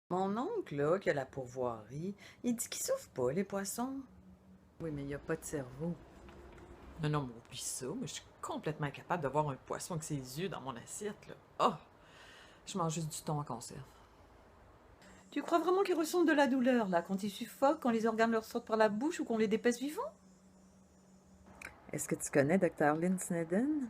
Mon oncle, là, qui a la pourvoirie, il dit qu'ils souffrent pas, les poissons. Oui, mais il n'y a pas de cerveau. Non, non, mais oublie ça. Moi, je suis complètement incapable de voir un poisson avec ses yeux dans mon assiette, là. Oh! Je mange juste du thon en conserve. Tu crois vraiment qu'ils ressentent de la douleur, là, quand ils suffoquent, quand les organes leur sortent par la bouche ou qu'on les dépèce vivants? Est-ce que tu connais Dr. Lynn Snedden?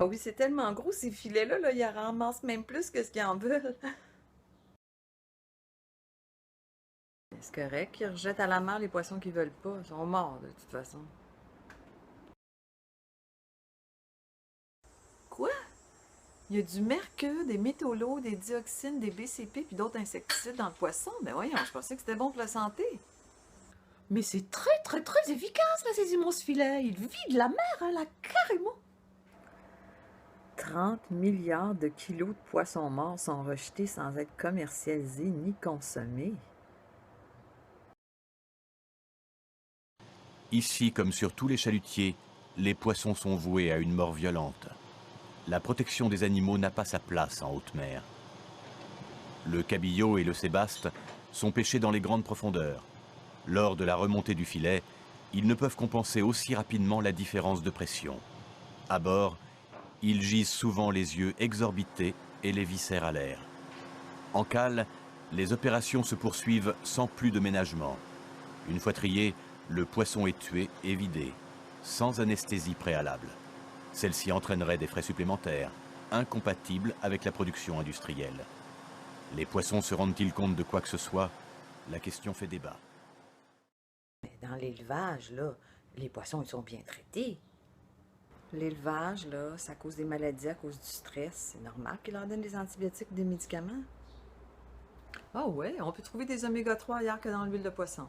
Ah oui, c'est tellement gros, ces filets-là, là, ils en ramassent même plus que ce qu'ils en veulent. C'est correct qu'ils rejettent à la mer les poissons qu'ils veulent pas. Ils sont morts, de toute façon. Quoi? Il y a du mercure, des métaux, des dioxines, des BCP puis d'autres insecticides dans le poisson? Ben voyons, je pensais que c'était bon pour la santé. Mais c'est très, très, très efficace, là, ces immenses filets. Ils vident la mer, hein, là, carrément. 30 milliards de kilos de poissons morts sont rejetés sans être commercialisés ni consommés. Ici, comme sur tous les chalutiers, les poissons sont voués à une mort violente. La protection des animaux n'a pas sa place en haute mer. Le cabillaud et le sébaste sont pêchés dans les grandes profondeurs. Lors de la remontée du filet, ils ne peuvent compenser aussi rapidement la différence de pression. À bord, ils gisent souvent les yeux exorbités et les viscères à l'air. En cale, les opérations se poursuivent sans plus de ménagement. Une fois trié, le poisson est tué et vidé, sans anesthésie préalable. Celle-ci entraînerait des frais supplémentaires, incompatibles avec la production industrielle. Les poissons se rendent-ils compte de quoi que ce soit? La question fait débat. Mais dans l'élevage, là, les poissons, ils sont bien traités. L'élevage, là, ça cause des maladies à cause du stress. C'est normal qu'ils leur donnent des antibiotiques, des médicaments. Ah ouais, on peut trouver des oméga 3 ailleurs que dans l'huile de poisson.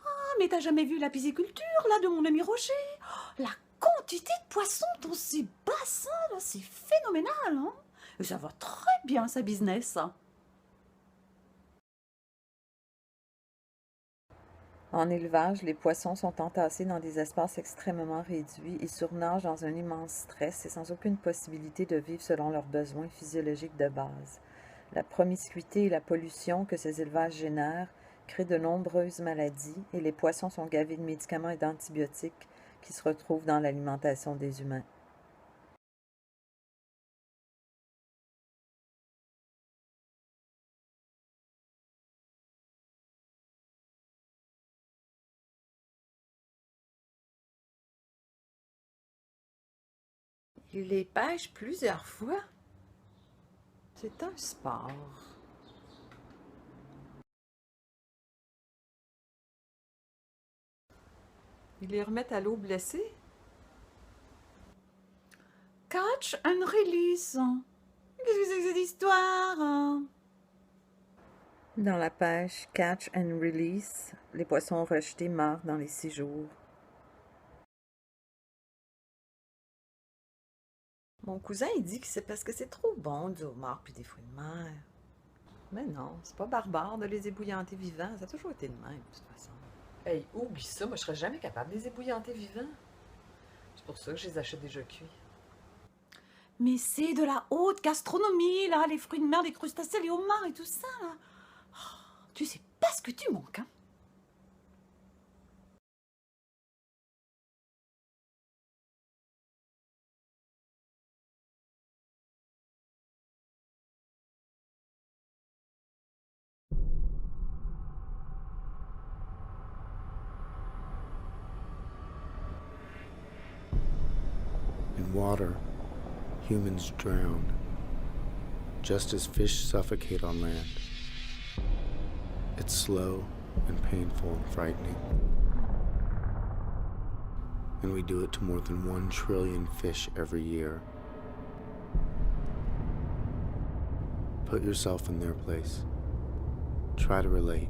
Ah, mais t'as jamais vu la pisciculture, là, de mon ami Roger? Oh, la quantité de poissons dans ces bassins, là, c'est phénoménal, hein? Et ça va très bien, sa business. En élevage, les poissons sont entassés dans des espaces extrêmement réduits et surnagent dans un immense stress et sans aucune possibilité de vivre selon leurs besoins physiologiques de base. La promiscuité et la pollution que ces élevages génèrent créent de nombreuses maladies et les poissons sont gavés de médicaments et d'antibiotiques qui se retrouvent dans l'alimentation des humains. Il les pêche plusieurs fois. C'est un sport. Ils les remettent à l'eau blessée? Catch and release. Qu'est-ce que c'est que cette histoire? Dans la pêche catch and release, les poissons rejetés meurent dans les 6 jours. Mon cousin, il dit que c'est parce que c'est trop bon du homard puis des fruits de mer. Mais non, c'est pas barbare de les ébouillanter vivants. Ça a toujours été le même, de toute façon. Hey, oublie ça, moi je serais jamais capable de les ébouillanter vivants. C'est pour ça que je les achète déjà cuits. Mais c'est de la haute gastronomie, là, les fruits de mer, les crustacés, les homards et tout ça, là. Oh, tu sais pas ce que tu manques, hein? In water, humans drown, just as fish suffocate on land. It's slow and painful and frightening. And we do it to more than 1 trillion fish every year. Put yourself in their place. Try to relate.